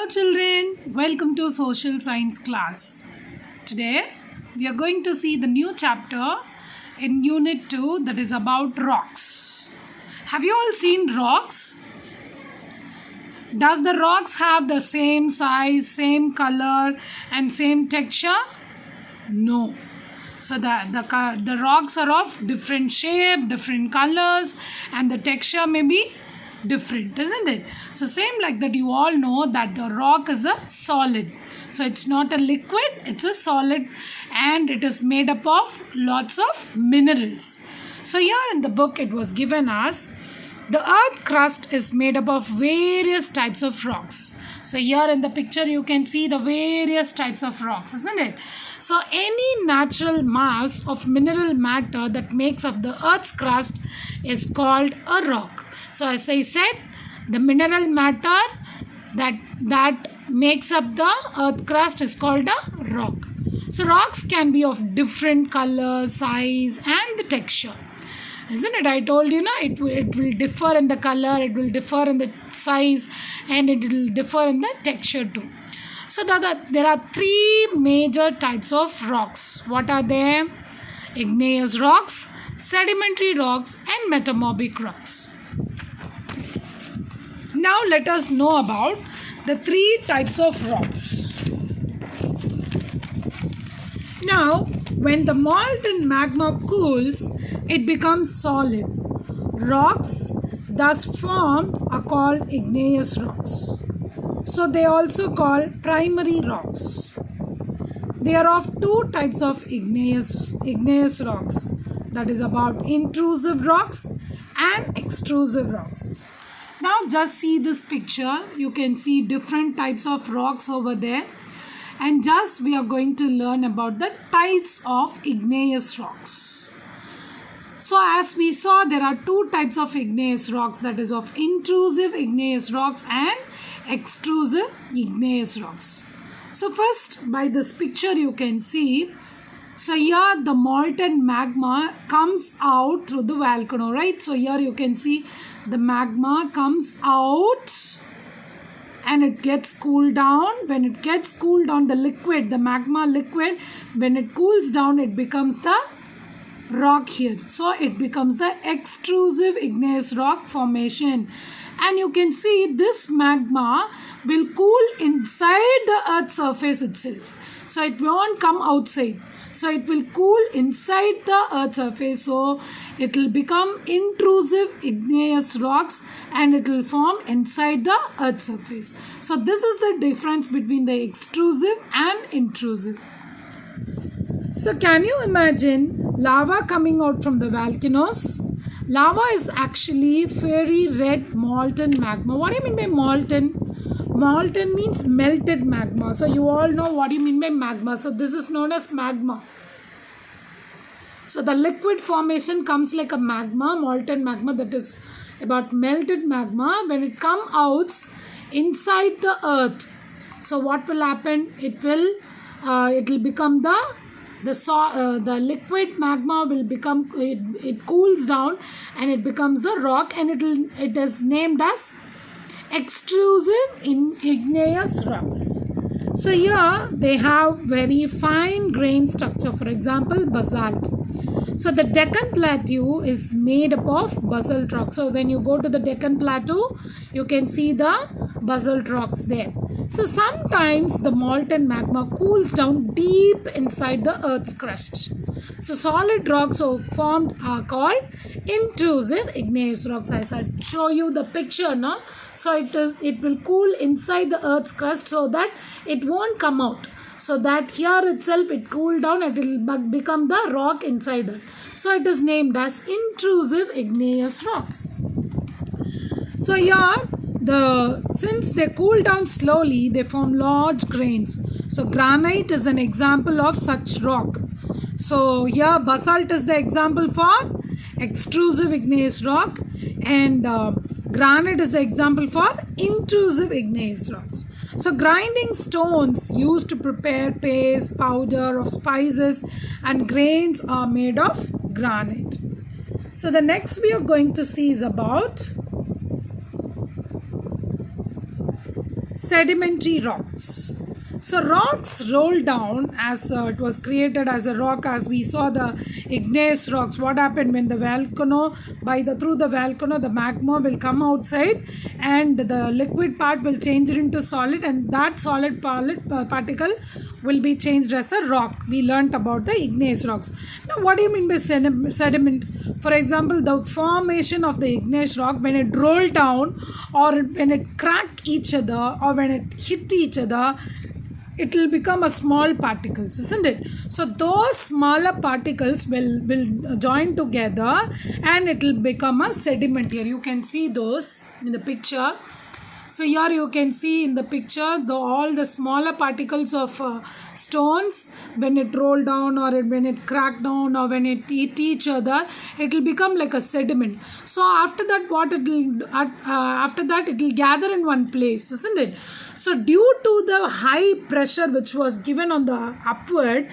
children, welcome to social science class. Today we are going to see the new chapter in unit 2 that is about rocks. Have you all seen rocks? Does the rocks have the same size, same color and same texture? No. So the rocks are of different shape, different colors, and the texture may be different, isn't it? So same like that, you all know that the rock is a solid. So it's not a liquid, it's a solid, and it is made up of lots of minerals. So here in the book it was given us the earth crust is made up of various types of rocks. So here in the picture you can see the various types of rocks, isn't it? So any natural mass of mineral matter that makes up the earth's crust is called a rock. So as I said, the mineral matter that makes up the earth crust is called a rock. So rocks can be of different color, size and the texture. Isn't it? I told you, it will differ in the color, it will differ in the size, and it will differ in the texture too. So there are three major types of rocks. What are they? Igneous rocks, sedimentary rocks and metamorphic rocks. Now let us know about the three types of rocks. Now when the molten magma cools, it becomes solid. Rocks thus formed are called igneous rocks. So they also called primary rocks. They are of two types of igneous rocks. That is about intrusive rocks and extrusive rocks. Now just see this picture. You can see different types of rocks over there. And just we are going to learn about the types of igneous rocks. So as we saw, there are two types of igneous rocks, that is of intrusive igneous rocks and extrusive igneous rocks. So first, by this picture you can see, so here the molten magma comes out through the volcano, right? So here you can see the magma comes out and it gets cooled down. When it gets cooled down, the liquid, the magma liquid, when it cools down, it becomes the rock here. So it becomes the extrusive igneous rock formation. And you can see this magma will cool inside the earth's surface itself. So it won't come outside. So it will cool inside the earth's surface. So it will become intrusive igneous rocks and it will form inside the earth's surface. So this is the difference between the extrusive and intrusive. So can you imagine lava coming out from the volcanoes? Lava is actually fiery red molten magma. What do you mean by molten? Molten means melted magma. So you all know what you mean by magma. So this is known as magma. So the liquid formation comes like a magma, molten magma, that is about melted magma. When it comes out inside the earth, so what will happen? It will become the liquid magma will become, it cools down and it becomes the rock, and it is named as extrusive igneous rocks. So here they have very fine grain structure, for example basalt. So the Deccan Plateau is made up of basalt rock. So when you go to the Deccan Plateau, you can see the basalt rocks there. So sometimes the molten magma cools down deep inside the earth's crust. So solid rocks formed are called intrusive igneous rocks. As I show you the picture now. So it will cool inside the earth's crust so that it won't come out. So that here itself it cooled down, it will become the rock inside it. So it is named as intrusive igneous rocks. So here since they cool down slowly, they form large grains. So granite is an example of such rock. So here basalt is the example for extrusive igneous rock, and granite is the example for intrusive igneous rocks. So grinding stones used to prepare paste, powder of spices and grains are made of granite. So the next we are going to see is about sedimentary rocks. So rocks roll down as it was created as a rock, as we saw the igneous rocks. What happened when the volcano, through the volcano, the magma will come outside and the liquid part will change into solid, and that solid particle will be changed as a rock. We learnt about the igneous rocks. Now what do you mean by sediment? For example, the formation of the igneous rock, when it rolled down or when it cracked each other or when it hit each other, it will become a small particles, isn't it? So those smaller particles will join together and it will become a sediment. Here you can see those in the picture. So here you can see in the picture all the smaller particles of stones, when it roll down or when it crack down or when it eat each other, it will become like a sediment. So after that, it will gather in one place, isn't it? So due to the high pressure which was given on the upward,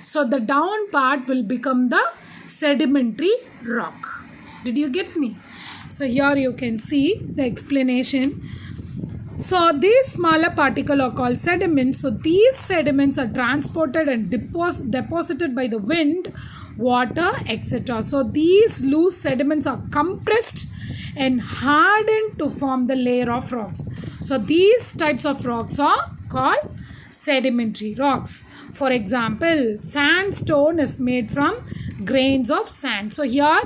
so the down part will become the sedimentary rock. Did you get me? So here you can see the explanation. So these smaller particles are called sediments. So these sediments are transported and deposited by the wind, water, etc. So these loose sediments are compressed and hardened to form the layer of rocks. So these types of rocks are called sedimentary rocks. For example, sandstone is made from grains of sand. So here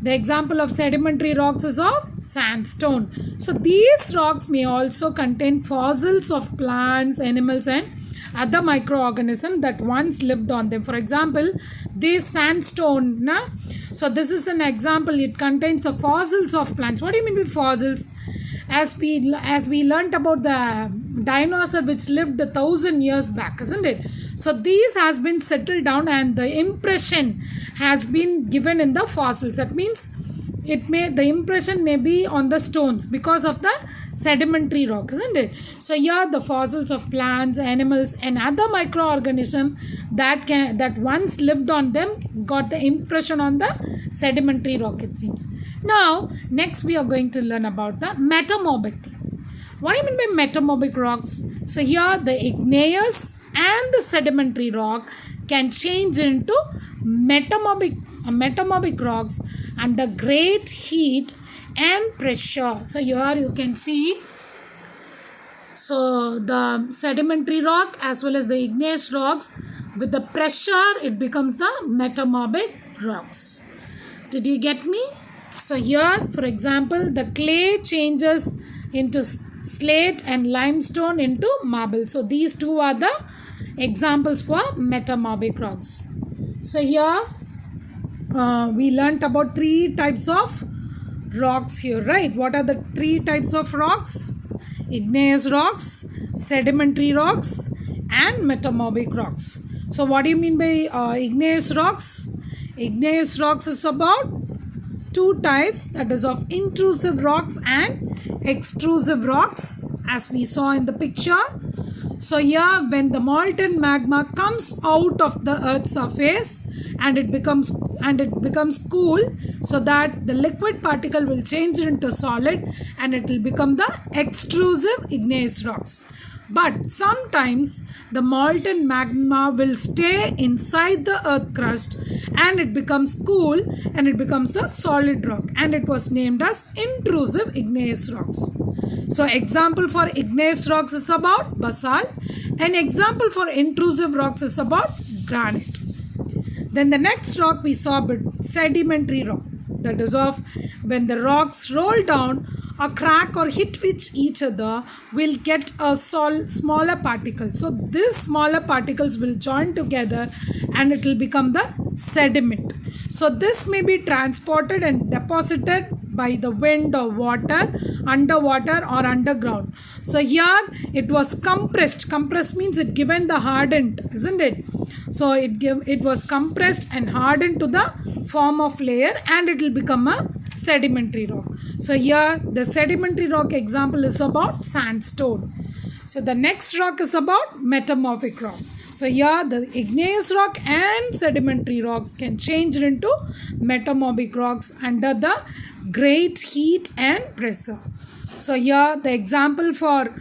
the example of sedimentary rocks is of sandstone. So these rocks may also contain fossils of plants, animals and other microorganisms that once lived on them. For example, this sandstone, so this is an example. It contains the fossils of plants. What do you mean by fossils? As we learnt about the dinosaur which lived 1,000 years back, isn't it? So these has been settled down and the impression has been given in the fossils. That means the impression may be on the stones because of the sedimentary rock, isn't it? So here the fossils of plants, animals and other microorganisms that once lived on them got the impression on the sedimentary rock, it seems. Now next we are going to learn about the metamorphic. What do you mean by metamorphic rocks? So here the igneous and the sedimentary rock can change into metamorphic rocks under great heat and pressure. So here you can see, so the sedimentary rock as well as the igneous rocks, with the pressure it becomes the metamorphic rocks. Did you get me? So here, for example, the clay changes into slate and limestone into marble. So these two are the examples for metamorphic rocks. So here we learnt about 3 types of rocks here, right? What are the 3 types of rocks? Igneous rocks, sedimentary rocks and metamorphic rocks. So what do you mean by igneous rocks? Igneous rocks is about 2 types, that is of intrusive rocks and extrusive rocks, as we saw in the picture. So here when the molten magma comes out of the earth's surface and it becomes cool, so that the liquid particle will change into solid and it will become the extrusive igneous rocks. But sometimes the molten magma will stay inside the earth crust and it becomes cool and it becomes the solid rock, and it was named as intrusive igneous rocks. So example for igneous rocks is about basalt, and example for intrusive rocks is about granite. Then the next rock we saw, sedimentary rock, that is of when the rocks roll down, a crack or hit with each other, will get a smaller particle. So these smaller particles will join together and it will become the sediment. So this may be transported and deposited by the wind or water, underwater or underground. So here it was compressed. Compressed means it given the hardened, isn't it? So it was compressed and hardened to the form of layer and it will become a sedimentary rock. So here the sedimentary rock example is about sandstone. So the next rock is about metamorphic rock. So here the igneous rock and sedimentary rocks can change into metamorphic rocks under the great heat and pressure. So here the example for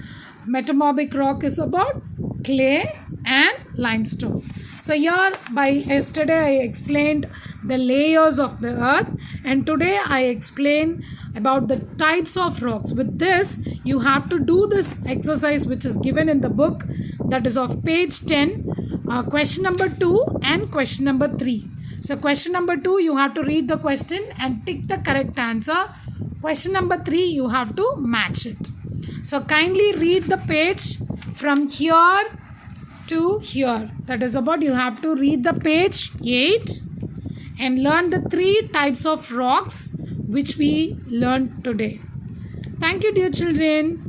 metamorphic rock is about clay and limestone. So here by yesterday I explained the layers of the earth, and today I explain about the types of rocks. With this you have to do this exercise which is given in the book, that is of page 10, question number 2 and question number 3. So question number 2 you have to read the question and tick the correct answer. Question number 3 you have to match it. So kindly read the page from here to here. That is about, you have to read the page 8 and learn the 3 types of rocks which we learned today. Thank you, dear children.